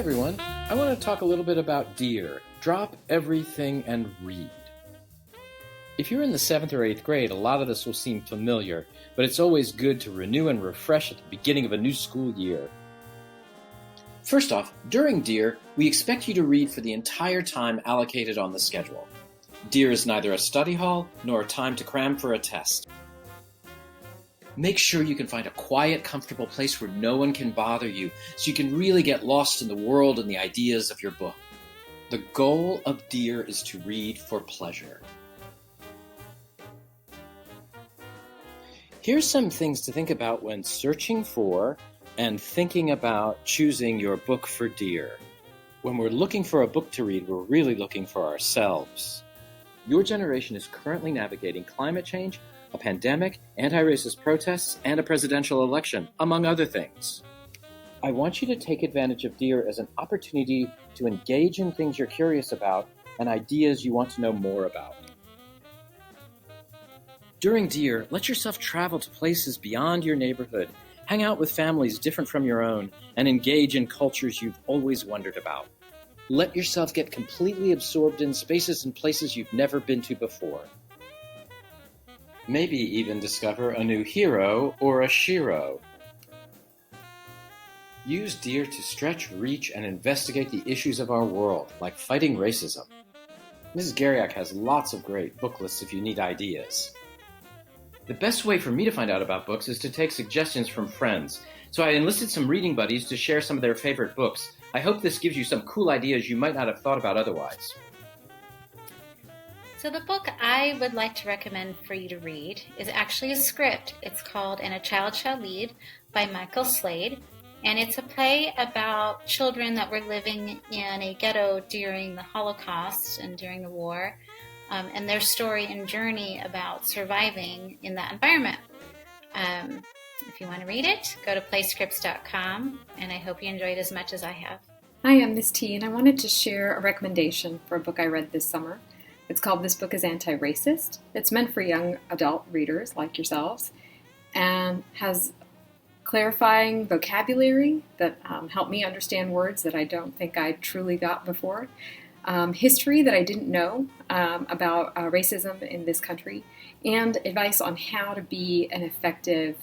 everyone. I want to talk a little bit about Dear. Drop everything and read. If you're in the 7th or 8th grade, a lot of this will seem familiar, but it's always good to renew and refresh at the beginning of a new school year. First off, during Dear, we expect you to read for the entire time allocated on the schedule. Dear is neither a study hall nor a time to cram for a test. Make sure you can find a quiet, comfortable place where no one can bother you, so you can really get lost in the world and the ideas of your book. The goal of Dear is to read for pleasure. Here's some things to think about when searching for and thinking about choosing your book for Dear. When we're looking for a book to read, we're really looking for ourselves. Your generation is currently navigating climate change, a pandemic, anti-racist protests, and a presidential election, among other things. I want you to take advantage of Dear as an opportunity to engage in things you're curious about and ideas you want to know more about. During Dear, let yourself travel to places beyond your neighborhood, hang out with families different from your own, and engage in cultures you've always wondered about. Let yourself get completely absorbed in spaces and places you've never been to before. Maybe even discover a new hero or a shiro. Use Dear to stretch, reach, and investigate the issues of our world, like fighting racism. Mrs. Garriak has lots of great book lists if you need ideas. The best way for me to find out about books is to take suggestions from friends, so I enlisted some reading buddies to share some of their favorite books. I hope this gives you some cool ideas you might not have thought about otherwise. So the book I would like to recommend for you to read is actually a script. It's called And a Child Shall Lead by Michael Slade, and it's a play about children that were living in a ghetto during the Holocaust and during the war, and their story and journey about surviving in that environment. If you want to read it, go to playscripts.com, and I hope you enjoy it as much as I have. Hi, I'm Miss T, and I wanted to share a recommendation for a book I read this summer. It's called This Book is Anti-Racist. It's meant for young adult readers like yourselves and has clarifying vocabulary that helped me understand words that I don't think I truly got before, history that I didn't know about racism in this country, and advice on how to be an effective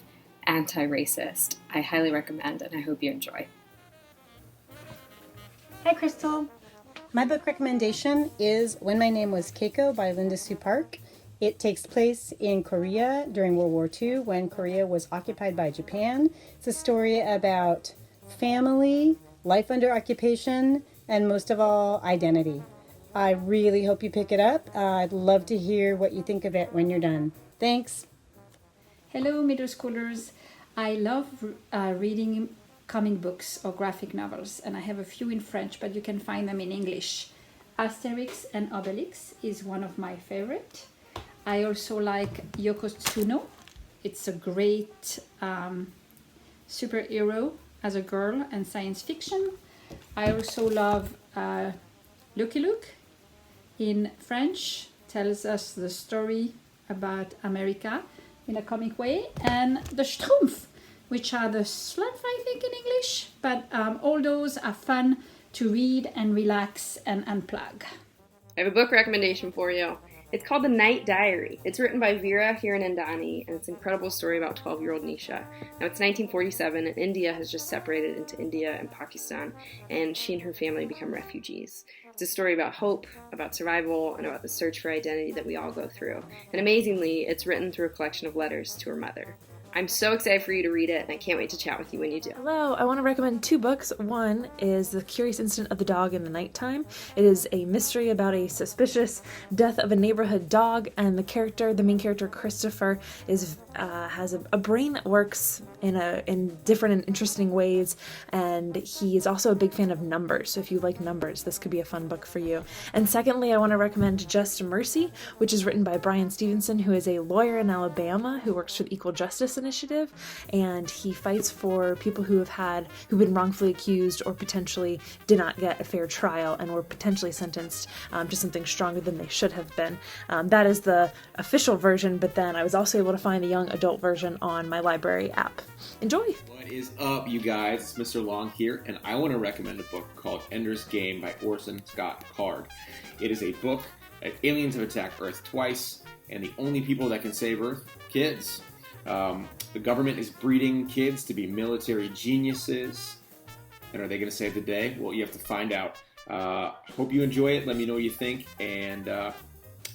anti-racist. I highly recommend, and I hope you enjoy. Hi, Crystal. My book recommendation is When My Name Was Keiko by Linda Sue Park. It takes place in Korea during World War II when Korea was occupied by Japan. It's a story about family, life under occupation, and most of all, identity. I really hope you pick it up. I'd love to hear what you think of it when you're done. Thanks. Hello, middle schoolers. I love reading comic books or graphic novels, and I have a few in French, but you can find them in English. Asterix and Obelix is one of my favorite. I also like Yoko Tsuno. It's a great superhero as a girl and science fiction. I also love Lucky Luke in French, tells us the story about America in a comic way, and the Schtroumpf, which are the Slurf, I think, in English. But all those are fun to read and relax and unplug. I have a book recommendation for you. It's called The Night Diary. It's written by Veera Hiranandani, and it's an incredible story about 12-year-old Nisha. Now, it's 1947, and India has just separated into India and Pakistan, and she and her family become refugees. It's a story about hope, about survival, and about the search for identity that we all go through. And amazingly, it's written through a collection of letters to her mother. I'm so excited for you to read it, and I can't wait to chat with you when you do. Hello, I want to recommend 2 books. One is The Curious Incident of the Dog in the Nighttime. It is a mystery about a suspicious death of a neighborhood dog, and the main character, Christopher, has a brain that works in different and interesting ways, and he is also a big fan of numbers. So if you like numbers, this could be a fun book for you. And secondly, I want to recommend Just Mercy, which is written by Brian Stevenson, who is a lawyer in Alabama who works for the Equal Justice Initiative, and he fights for people who've been wrongfully accused or potentially did not get a fair trial and were potentially sentenced to something stronger than they should have been. That is the official version, but then I was also able to find the young adult version on my library app. Enjoy! What is up, you guys? It's Mr. Long here, and I want to recommend a book called Ender's Game by Orson Scott Card. It is a book that aliens have attacked Earth twice, and the only people that can save Earth, kids. The government is breeding kids to be military geniuses. And are they going to save the day? Well, you have to find out. Hope you enjoy it. Let me know what you think, and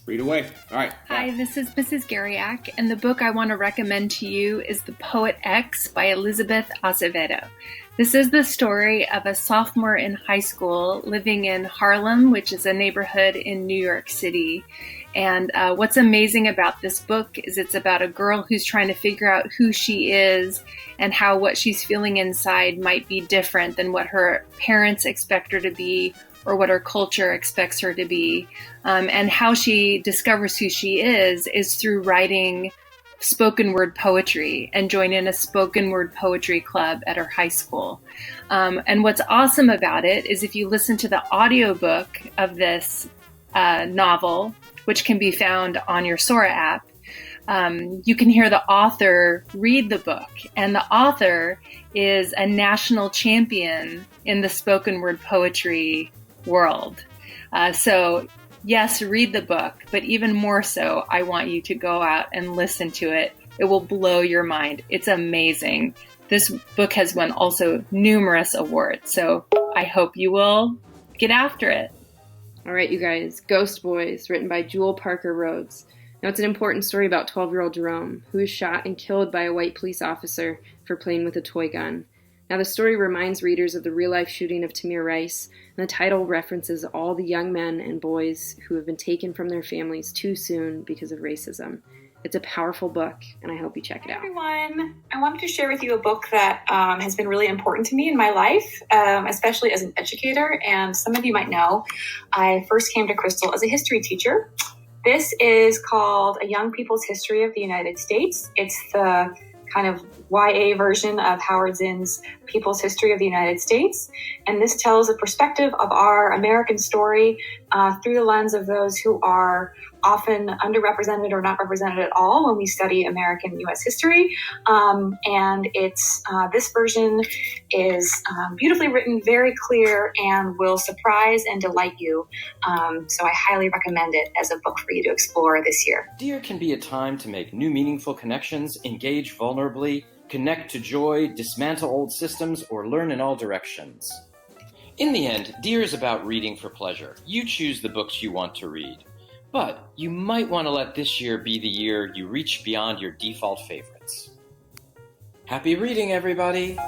read away. All right. Hi, this is Mrs. Gariak, and the book I want to recommend to you is The Poet X by Elizabeth Acevedo. This is the story of a sophomore in high school living in Harlem, which is a neighborhood in New York City. And what's amazing about this book is it's about a girl who's trying to figure out who she is and how what she's feeling inside might be different than what her parents expect her to be or what her culture expects her to be. And how she discovers who she is through writing spoken word poetry and joining a spoken word poetry club at her high school. And what's awesome about it is if you listen to the audiobook of this novel, which can be found on your Sora app, you can hear the author read the book. And the author is a national champion in the spoken word poetry world. So yes, read the book, but even more so, I want you to go out and listen to it. It will blow your mind. It's amazing. This book has won also numerous awards, so I hope you will get after it. All right, you guys, Ghost Boys, written by Jewel Parker Rhodes. Now, it's an important story about 12-year-old Jerome, who is shot and killed by a white police officer for playing with a toy gun. Now, the story reminds readers of the real-life shooting of Tamir Rice, and the title references all the young men and boys who have been taken from their families too soon because of racism. It's a powerful book, and I hope you check it out. Hi, everyone. I wanted to share with you a book that has been really important to me in my life, especially as an educator. And some of you might know, I first came to Crystal as a history teacher. This is called A Young People's History of the United States. It's the kind of YA version of Howard Zinn's People's History of the United States. And this tells a perspective of our American story through the lens of those who are often underrepresented or not represented at all when we study American U.S. history. And it's this version is beautifully written, very clear, and will surprise and delight you. So I highly recommend it as a book for you to explore this year. Dear can be a time to make new meaningful connections, engage vulnerably, connect to joy, dismantle old systems, or learn in all directions. In the end, Dear is about reading for pleasure. You choose the books you want to read. But you might want to let this year be the year you reach beyond your default favorites. Happy reading, everybody!